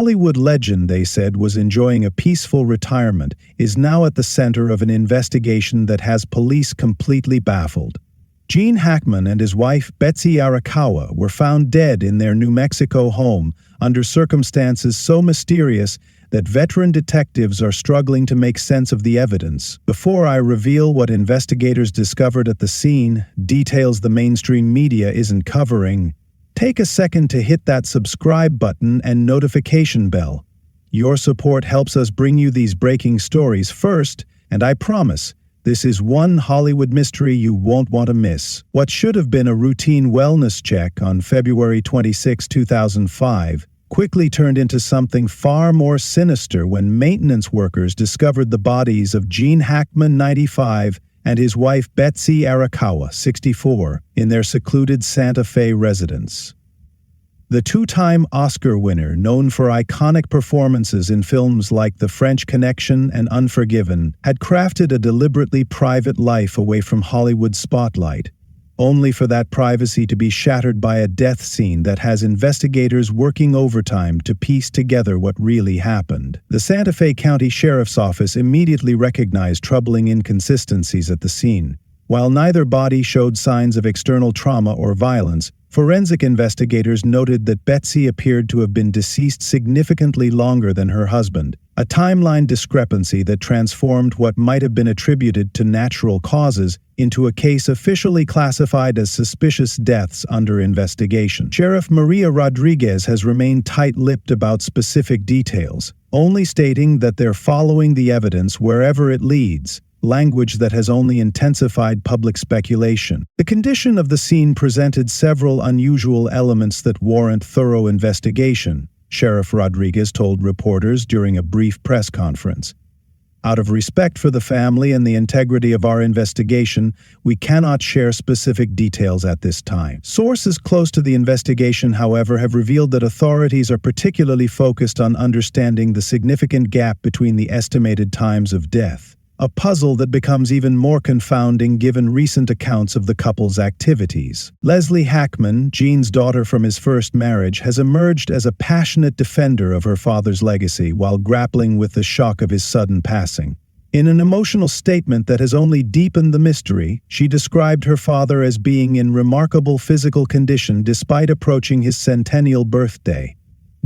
Hollywood legend, they said, was enjoying a peaceful retirement, is now at the center of an investigation that has police completely baffled. Gene Hackman and his wife, Betsy Arakawa, were found dead in their New Mexico home under circumstances so mysterious that veteran detectives are struggling to make sense of the evidence. Before I reveal what investigators discovered at the scene, details the mainstream media isn't covering, take a second to hit that subscribe button and notification bell. Your support helps us bring you these breaking stories first, and I promise, this is one Hollywood mystery you won't want to miss. What should have been a routine wellness check on February 26, 2005, quickly turned into something far more sinister when maintenance workers discovered the bodies of Gene Hackman, 95, and his wife Betsy Arakawa, 64, in their secluded Santa Fe residence. The two-time Oscar winner, known for iconic performances in films like The French Connection and Unforgiven, had crafted a deliberately private life away from Hollywood's spotlight, only for that privacy to be shattered by a death scene that has investigators working overtime to piece together what really happened. The Santa Fe County Sheriff's Office immediately recognized troubling inconsistencies at the scene. While neither body showed signs of external trauma or violence, forensic investigators noted that Betsy appeared to have been deceased significantly longer than her husband, a timeline discrepancy that transformed what might have been attributed to natural causes into a case officially classified as suspicious deaths under investigation. Sheriff Maria Rodriguez has remained tight-lipped about specific details, only stating that they're following the evidence wherever it leads, language that has only intensified public speculation. The condition of the scene presented several unusual elements that warrant thorough investigation, Sheriff Rodriguez told reporters during a brief press conference. Out of respect for the family and the integrity of our investigation, we cannot share specific details at this time. Sources close to the investigation, however, have revealed that authorities are particularly focused on understanding the significant gap between the estimated times of death, a puzzle that becomes even more confounding given recent accounts of the couple's activities. Leslie Hackman, Gene's daughter from his first marriage, has emerged as a passionate defender of her father's legacy while grappling with the shock of his sudden passing. In an emotional statement that has only deepened the mystery, she described her father as being in remarkable physical condition despite approaching his centennial birthday.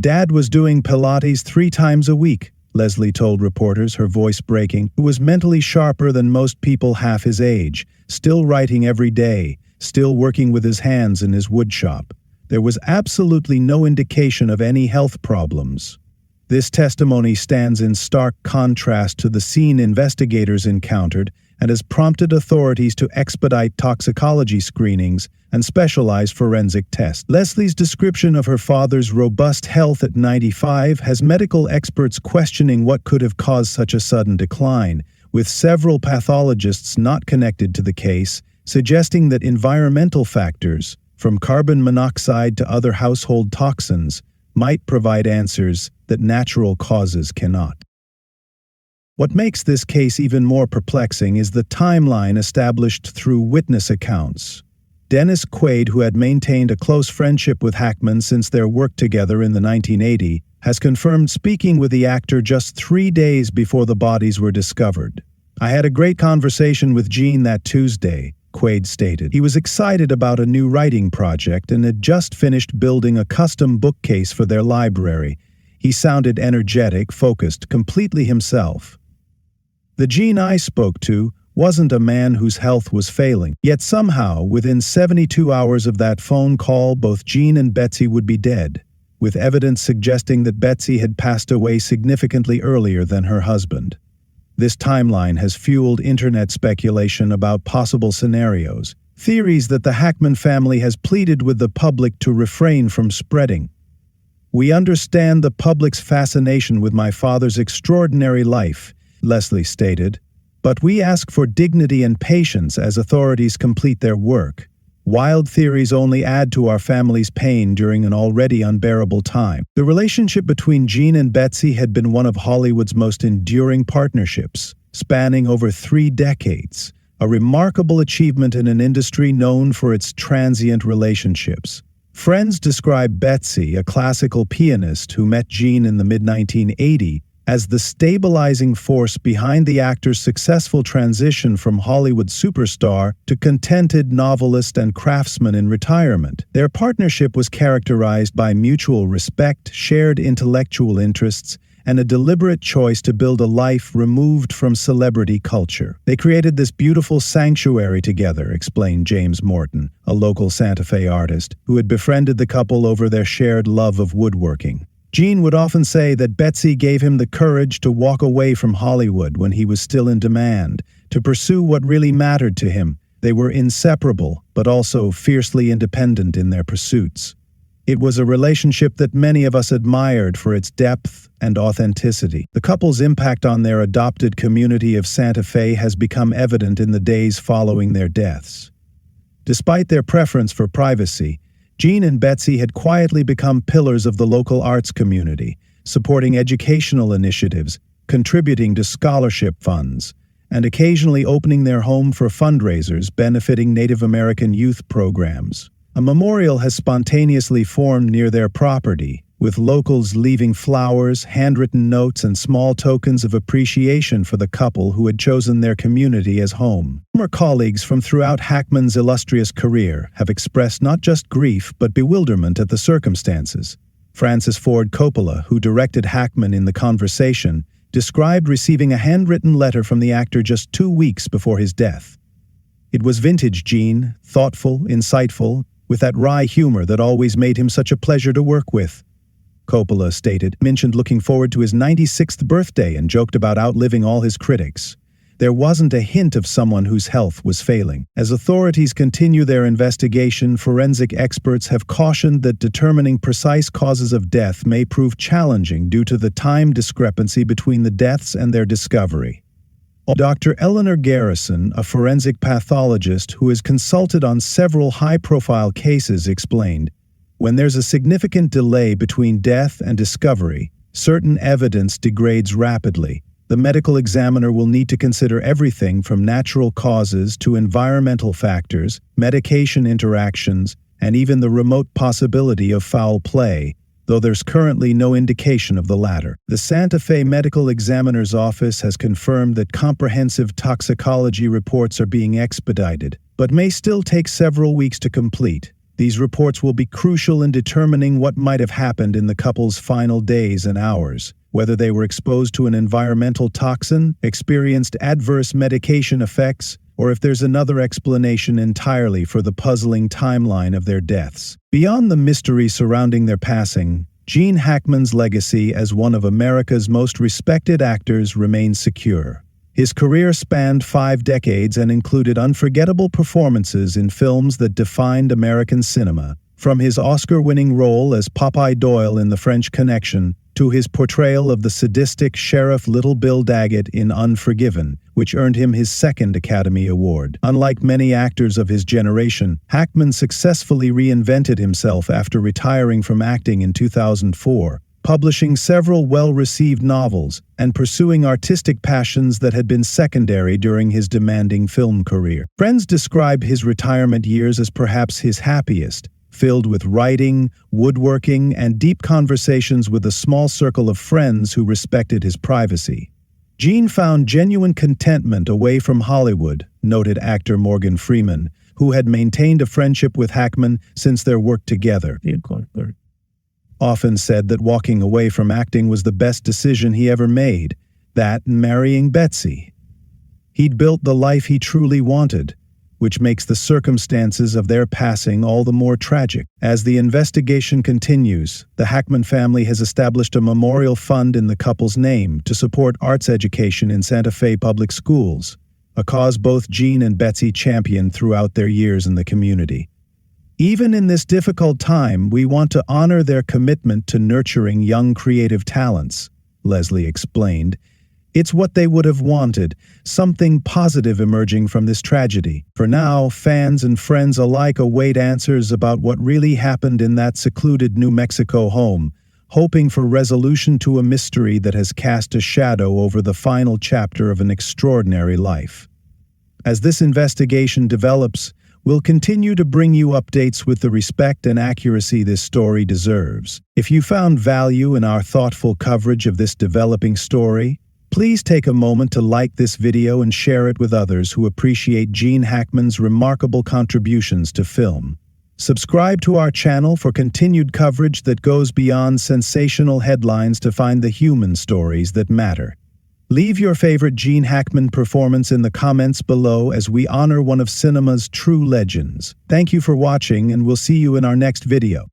"Dad was doing Pilates 3 times a week," Leslie told reporters, her voice breaking, who was mentally sharper than most people half his age, still writing every day, still working with his hands in his woodshop. There was absolutely no indication of any health problems. This testimony stands in stark contrast to the scene investigators encountered and has prompted authorities to expedite toxicology screenings and specialized forensic tests. Leslie's description of her father's robust health at 95 has medical experts questioning what could have caused such a sudden decline, with several pathologists not connected to the case, suggesting that environmental factors, from carbon monoxide to other household toxins, might provide answers that natural causes cannot. What makes this case even more perplexing is the timeline established through witness accounts. Dennis Quaid, who had maintained a close friendship with Hackman since their work together in the 1980s, has confirmed speaking with the actor just 3 days before the bodies were discovered. "I had a great conversation with Gene that Tuesday," Quaid stated. He was excited about a new writing project and had just finished building a custom bookcase for their library. He sounded energetic, focused, completely himself. "The Gene I spoke to wasn't a man whose health was failing. Yet somehow, within 72 hours of that phone call, both Gene and Betsy would be dead, with evidence suggesting that Betsy had passed away significantly earlier than her husband. This timeline has fueled internet speculation about possible scenarios, theories that the Hackman family has pleaded with the public to refrain from spreading. "We understand the public's fascination with my father's extraordinary life," Leslie stated, "but we ask for dignity and patience as authorities complete their work. Wild theories only add to our family's pain during an already unbearable time." The relationship between Gene and Betsy had been one of Hollywood's most enduring partnerships, spanning over 3 decades, a remarkable achievement in an industry known for its transient relationships. Friends describe Betsy, a classical pianist who met Gene in the mid-1980s, as the stabilizing force behind the actor's successful transition from Hollywood superstar to contented novelist and craftsman in retirement. Their partnership was characterized by mutual respect, shared intellectual interests, and a deliberate choice to build a life removed from celebrity culture. They created this beautiful sanctuary together, explained James Morton, a local Santa Fe artist, who had befriended the couple over their shared love of woodworking. Gene would often say that Betsy gave him the courage to walk away from Hollywood when he was still in demand, to pursue what really mattered to him. They were inseparable, but also fiercely independent in their pursuits. It was a relationship that many of us admired for its depth and authenticity. The couple's impact on their adopted community of Santa Fe has become evident in the days following their deaths. Despite their preference for privacy, Gene and Betsy had quietly become pillars of the local arts community, supporting educational initiatives, contributing to scholarship funds, and occasionally opening their home for fundraisers benefiting Native American youth programs. A memorial has spontaneously formed near their property, with locals leaving flowers, handwritten notes, and small tokens of appreciation for the couple who had chosen their community as home. Former colleagues from throughout Hackman's illustrious career have expressed not just grief but bewilderment at the circumstances. Francis Ford Coppola, who directed Hackman in The Conversation, described receiving a handwritten letter from the actor just 2 weeks before his death. It was vintage Gene, thoughtful, insightful, with that wry humor that always made him such a pleasure to work with. Coppola stated, mentioned looking forward to his 96th birthday and joked about outliving all his critics. There wasn't a hint of someone whose health was failing. As authorities continue their investigation, forensic experts have cautioned that determining precise causes of death may prove challenging due to the time discrepancy between the deaths and their discovery. Dr. Eleanor Garrison, a forensic pathologist who has consulted on several high-profile cases, explained, "When there's a significant delay between death and discovery, certain evidence degrades rapidly. The medical examiner will need to consider everything from natural causes to environmental factors, medication interactions, and even the remote possibility of foul play, though there's currently no indication of the latter." The Santa Fe Medical Examiner's Office has confirmed that comprehensive toxicology reports are being expedited, but may still take several weeks to complete. These reports will be crucial in determining what might have happened in the couple's final days and hours, whether they were exposed to an environmental toxin, experienced adverse medication effects, or if there's another explanation entirely for the puzzling timeline of their deaths. Beyond the mystery surrounding their passing, Gene Hackman's legacy as one of America's most respected actors remains secure. His career spanned 5 decades and included unforgettable performances in films that defined American cinema, from his Oscar-winning role as Popeye Doyle in The French Connection to his portrayal of the sadistic Sheriff Little Bill Daggett in Unforgiven, which earned him his 2nd Academy Award. Unlike many actors of his generation, Hackman successfully reinvented himself after retiring from acting in 2004, publishing several well-received novels and pursuing artistic passions that had been secondary during his demanding film career. Friends describe his retirement years as perhaps his happiest, filled with writing, woodworking, and deep conversations with a small circle of friends who respected his privacy. Gene found genuine contentment away from Hollywood, noted actor Morgan Freeman, who had maintained a friendship with Hackman since their work together. Often said that walking away from acting was the best decision he ever made, that and marrying Betsy. He'd built the life he truly wanted, which makes the circumstances of their passing all the more tragic. As the investigation continues, the Hackman family has established a memorial fund in the couple's name to support arts education in Santa Fe public schools, a cause both Gene and Betsy championed throughout their years in the community. "Even in this difficult time, we want to honor their commitment to nurturing young creative talents," Leslie explained. "It's what they would have wanted, something positive emerging from this tragedy. For now, fans and friends alike await answers about what really happened in that secluded New Mexico home, hoping for resolution to a mystery that has cast a shadow over the final chapter of an extraordinary life." As this investigation develops, We'll continue to bring you updates with the respect and accuracy this story deserves. If you found value in our thoughtful coverage of this developing story, please take a moment to like this video and share it with others who appreciate Gene Hackman's remarkable contributions to film. Subscribe to our channel for continued coverage that goes beyond sensational headlines to find the human stories that matter. Leave your favorite Gene Hackman performance in the comments below as we honor one of cinema's true legends. Thank you for watching, and we'll see you in our next video.